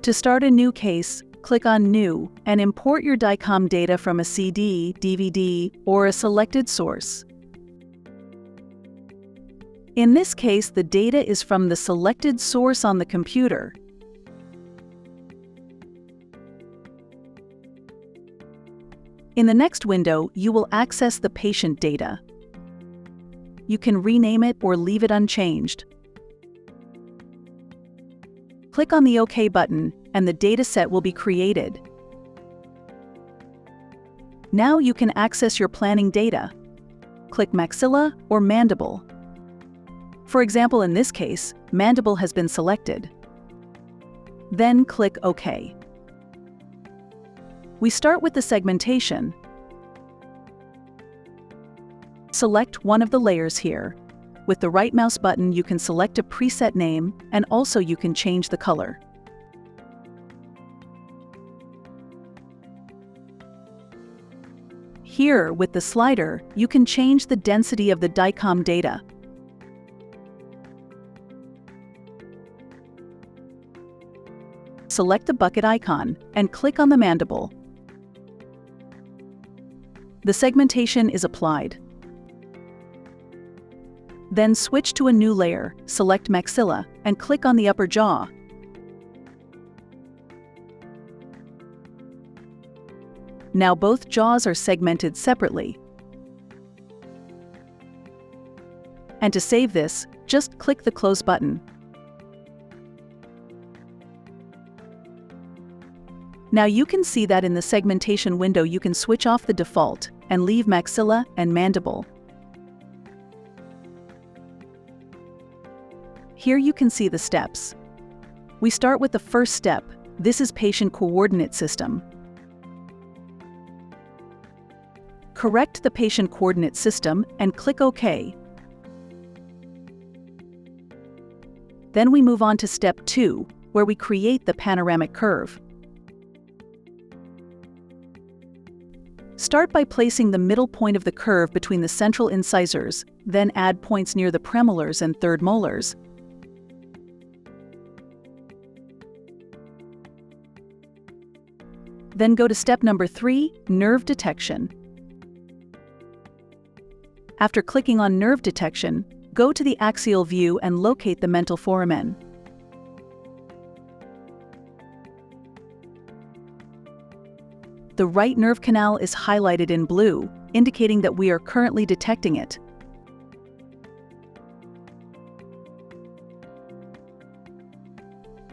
To start a new case, click on New and import your DICOM data from a CD, DVD, or a selected source. In this case, the data is from the selected source on the computer. In the next window, you will access the patient data. You can rename it or leave it unchanged. Click on the OK button, and the dataset will be created. Now you can access your planning data. Click Maxilla or Mandible. For example, in this case, Mandible has been selected. Then click OK. We start with the segmentation. Select one of the layers here. With the right mouse button, you can select a preset name, and also you can change the color. Here, with the slider, you can change the density of the DICOM data. Select the bucket icon and click on the mandible. The segmentation is applied. Then switch to a new layer, select maxilla, and click on the upper jaw. Now both jaws are segmented separately. And to save this, just click the Close button. Now you can see that in the segmentation window you can switch off the default and leave maxilla and mandible. Here you can see the steps. We start with the first step. This is patient coordinate system. Correct the patient coordinate system and click OK. Then we move on to step 2, where we create the panoramic curve. Start by placing the middle point of the curve between the central incisors, then add points near the premolars and third molars. Then go to step number 3, nerve detection. After clicking on nerve detection, go to the axial view and locate the mental foramen. The right nerve canal is highlighted in blue, indicating that we are currently detecting it.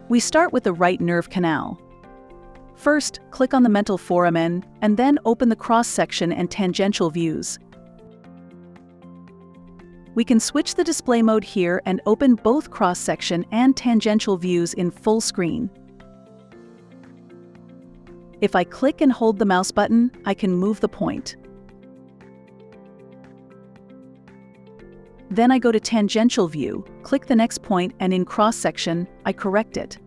We start with the right nerve canal. First, click on the mental foramen, and then open the cross-section and tangential views. We can switch the display mode here and open both cross-section and tangential views in full screen. If I click and hold the mouse button, I can move the point. Then I go to tangential view, click the next point, and in cross-section, I correct it.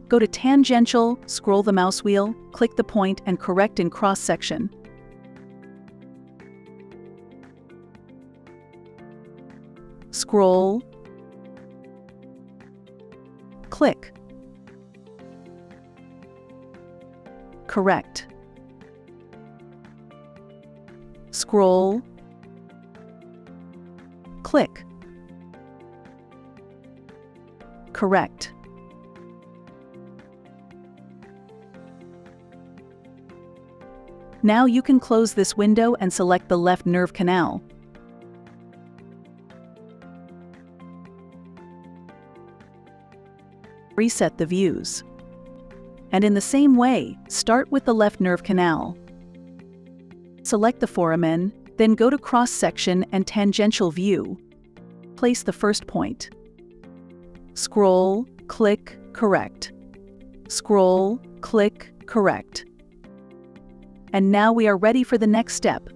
Go to tangential, scroll the mouse wheel, click the point, and correct in cross-section. Scroll. Click. Correct. Scroll. Click. Correct. Now you can close this window and select the left nerve canal. Reset the views. And in the same way, start with the left nerve canal. Select the foramen, then go to cross-section and tangential view. Place the first point. Scroll, click, correct. Scroll, click, correct. And now we are ready for the next step.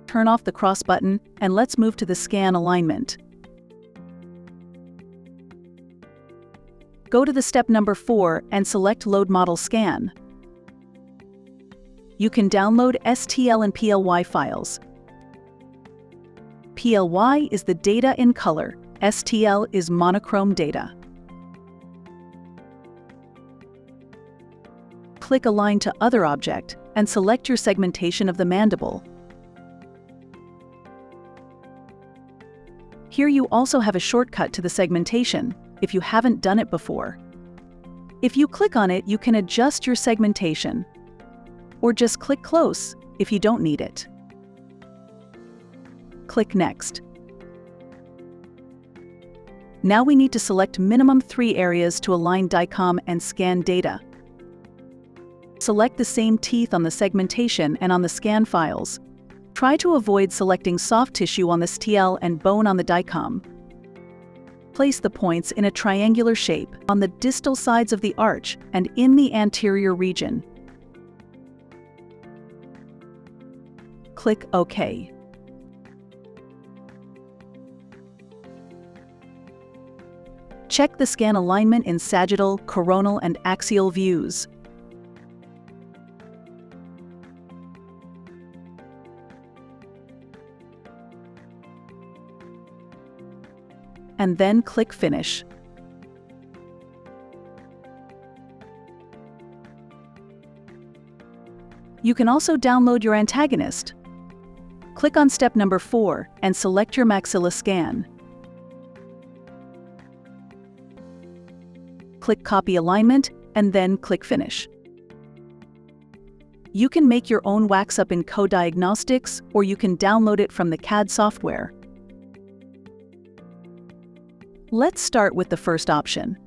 Turn off the cross button and let's move to the scan alignment. Go to the step number 4 and select Load Model Scan. You can download STL and PLY files. PLY is the data in color, STL is monochrome data. Click Align to Other Object and select your segmentation of the mandible. Here you also have a shortcut to the segmentation, if you haven't done it before. If you click on it, you can adjust your segmentation, or just click Close if you don't need it. Click Next. Now we need to select minimum 3 areas to align DICOM and scan data. Select the same teeth on the segmentation and on the scan files. Try to avoid selecting soft tissue on the STL and bone on the DICOM. Place the points in a triangular shape on the distal sides of the arch and in the anterior region. Click OK. Check the scan alignment in sagittal, coronal, and axial views. And then click Finish. You can also download your antagonist. Click on step number 4 and select your maxilla scan. Click Copy Alignment and then click Finish. You can make your own wax-up in Co-Diagnostics, or you can download it from the CAD software. Let's start with the first option.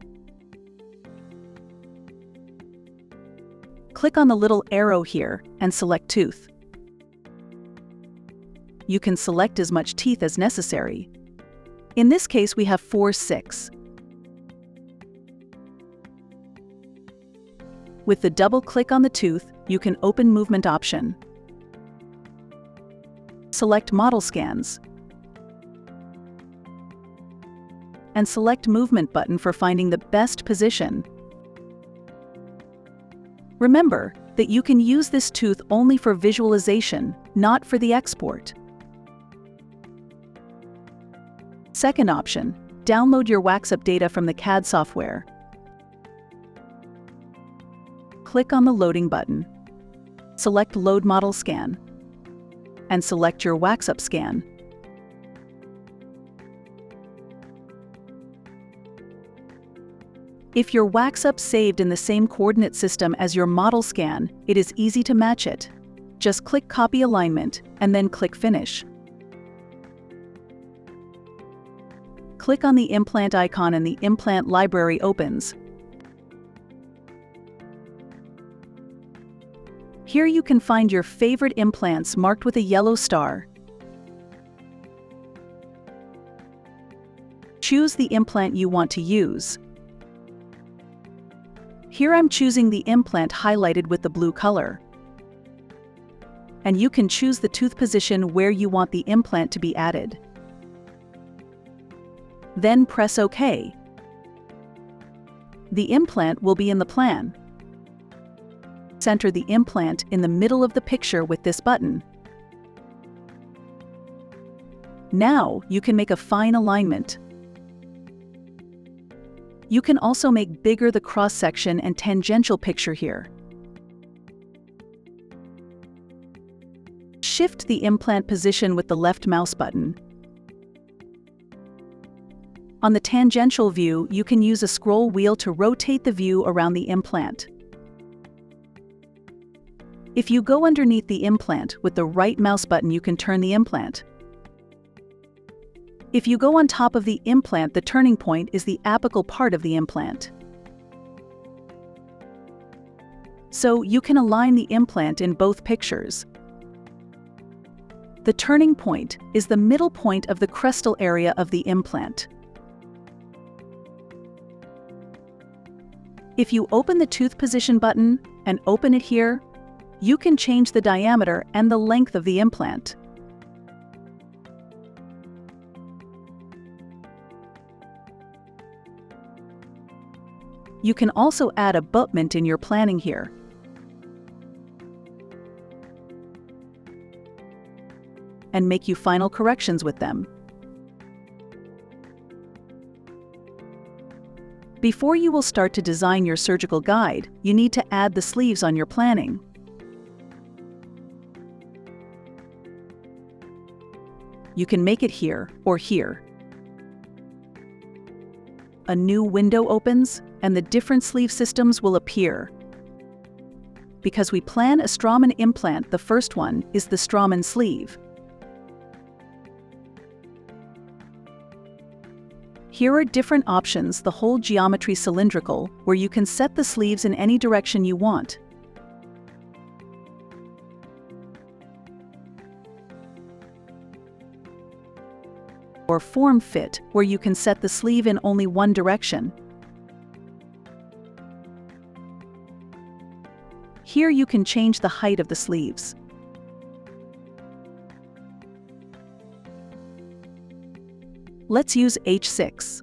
Click on the little arrow here and select Tooth. You can select as much teeth as necessary. In this case, we have 4, 6. With the double click on the tooth, you can open Movement option. Select Model Scans. And select Movement button for finding the best position. Remember that you can use this tooth only for visualization, not for the export. Second option, download your wax-up data from the CAD software. Click on the Loading button. Select Load Model Scan. And select your wax-up scan. If your wax-up saved in the same coordinate system as your model scan, it is easy to match it. Just click Copy Alignment and then click Finish. Click on the implant icon and the implant library opens. Here you can find your favorite implants marked with a yellow star. Choose the implant you want to use. Here I'm choosing the implant highlighted with the blue color. And you can choose the tooth position where you want the implant to be added. Then press OK. The implant will be in the plan. Center the implant in the middle of the picture with this button. Now you can make a fine alignment. You can also make bigger the cross-section and tangential picture here. Shift the implant position with the left mouse button. On the tangential view, you can use a scroll wheel to rotate the view around the implant. If you go underneath the implant with the right mouse button, you can turn the implant. If you go on top of the implant, the turning point is the apical part of the implant. So you can align the implant in both pictures. The turning point is the middle point of the crestal area of the implant. If you open the tooth position button and open it here, you can change the diameter and the length of the implant. You can also add abutment in your planning here. and make you final corrections with them. Before you will start to design your surgical guide, you need to add the sleeves on your planning. You can make it here or here. A new window opens, and the different sleeve systems will appear. Because we plan a Straumann implant, the first one is the Straumann sleeve. Here are different options: the whole geometry cylindrical, where you can set the sleeves in any direction you want. Or form fit, where you can set the sleeve in only one direction. Here you can change the height of the sleeves. Let's use H6.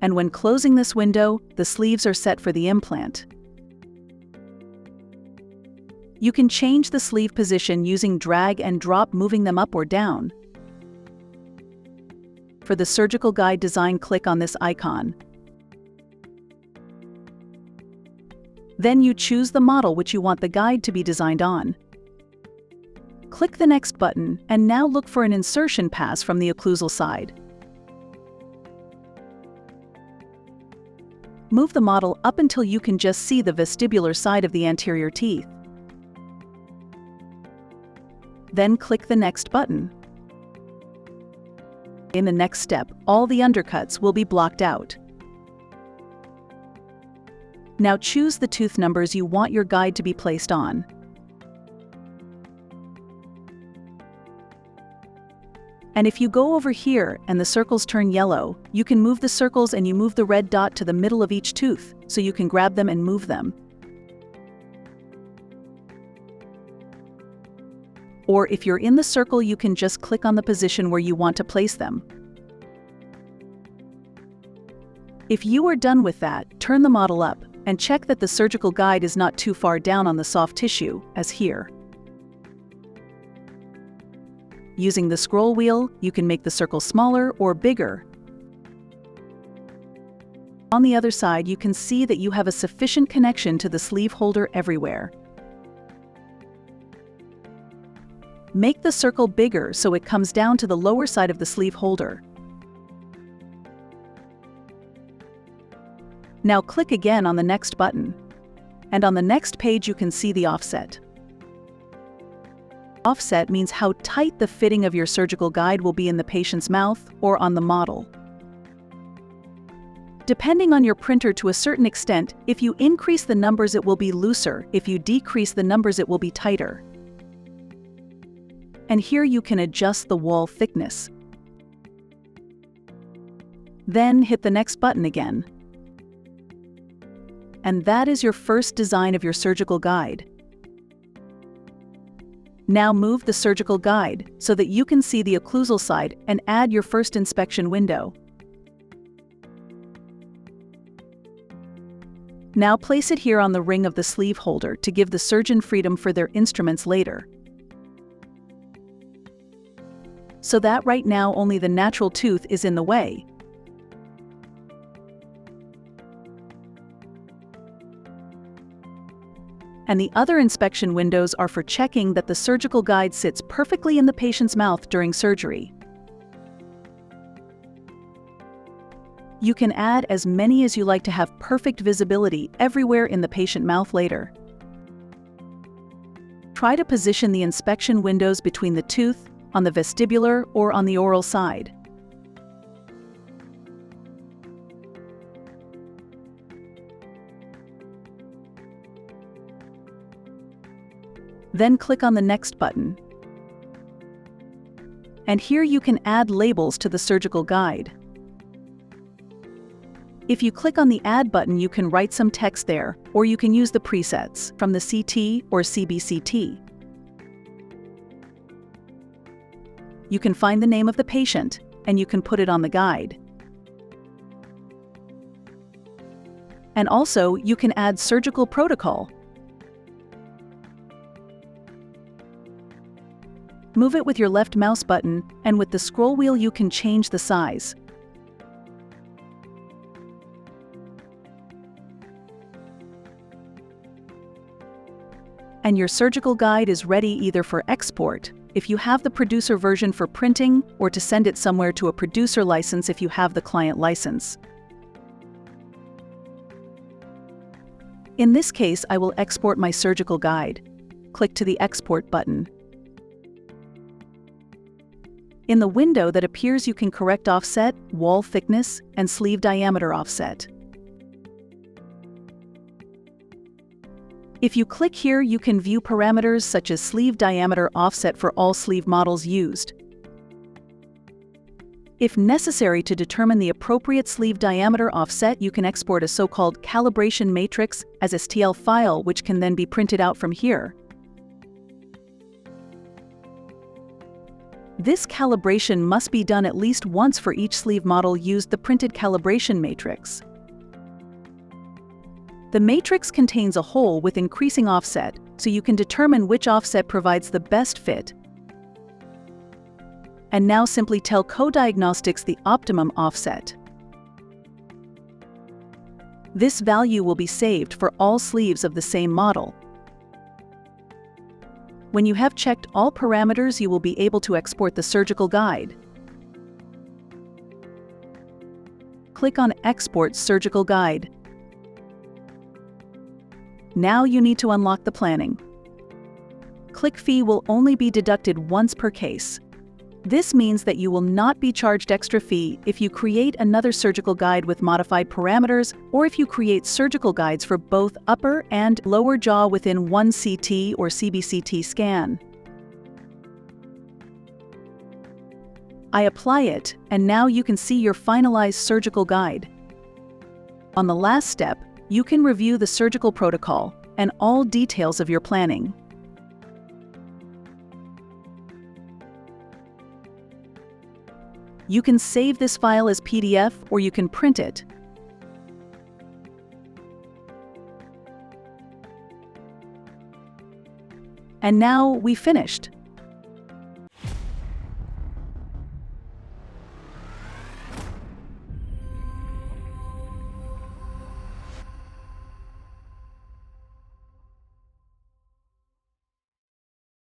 And when closing this window, the sleeves are set for the implant. You can change the sleeve position using drag and drop, moving them up or down. For the surgical guide design, click on this icon. Then you choose the model which you want the guide to be designed on. Click the next button, and now look for an insertion pass from the occlusal side. Move the model up until you can just see the vestibular side of the anterior teeth. Then click the next button. In the next step, all the undercuts will be blocked out. Now choose the tooth numbers you want your guide to be placed on. And if you go over here and the circles turn yellow, you can move the circles and you move the red dot to the middle of each tooth, so you can grab them and move them. Or if you're in the circle, you can just click on the position where you want to place them. If you are done with that, turn the model up and check that the surgical guide is not too far down on the soft tissue, as here. Using the scroll wheel, you can make the circle smaller or bigger. On the other side, you can see that you have a sufficient connection to the sleeve holder everywhere. Make the circle bigger so it comes down to the lower side of the sleeve holder. Now click again on the next button. And on the next page you can see the offset. Offset means how tight the fitting of your surgical guide will be in the patient's mouth or on the model. Depending on your printer to a certain extent, if you increase the numbers it will be looser, if you decrease the numbers it will be tighter. And here you can adjust the wall thickness. Then hit the next button again. And that is your first design of your surgical guide. Now move the surgical guide so that you can see the occlusal side and add your first inspection window. Now place it here on the ring of the sleeve holder to give the surgeon freedom for their instruments later. So that right now only the natural tooth is in the way. And the other inspection windows are for checking that the surgical guide sits perfectly in the patient's mouth during surgery. You can add as many as you like to have perfect visibility everywhere in the patient mouth later. Try to position the inspection windows between the tooth, on the vestibular, or on the oral side. Then click on the next button. And here you can add labels to the surgical guide. If you click on the Add button, you can write some text there, or you can use the presets from the CT or CBCT. You can find the name of the patient, and you can put it on the guide. And also, you can add surgical protocol. Move it with your left mouse button, and with the scroll wheel you can change the size. And your surgical guide is ready either for export, if you have the producer version, for printing, or to send it somewhere to a producer license if you have the client license. In this case, I will export my surgical guide. Click to the Export button. In the window that appears, you can correct offset, wall thickness, and sleeve diameter offset. If you click here, you can view parameters such as sleeve diameter offset for all sleeve models used. If necessary to determine the appropriate sleeve diameter offset, you can export a so-called calibration matrix as STL file, which can then be printed out from here. This calibration must be done at least once for each sleeve model used the printed calibration matrix. The matrix contains a hole with increasing offset, so you can determine which offset provides the best fit. And now simply tell Co-Diagnostics the optimum offset. This value will be saved for all sleeves of the same model. When you have checked all parameters, you will be able to export the surgical guide. Click on Export Surgical Guide. Now you need to unlock the planning. Click fee will only be deducted once per case. This means that you will not be charged extra fee if you create another surgical guide with modified parameters, or if you create surgical guides for both upper and lower jaw within one CT or CBCT scan. I apply it, and now you can see your finalized surgical guide. On the last step, you can review the surgical protocol and all details of your planning. You can save this file as PDF, or you can print it. And now we finished.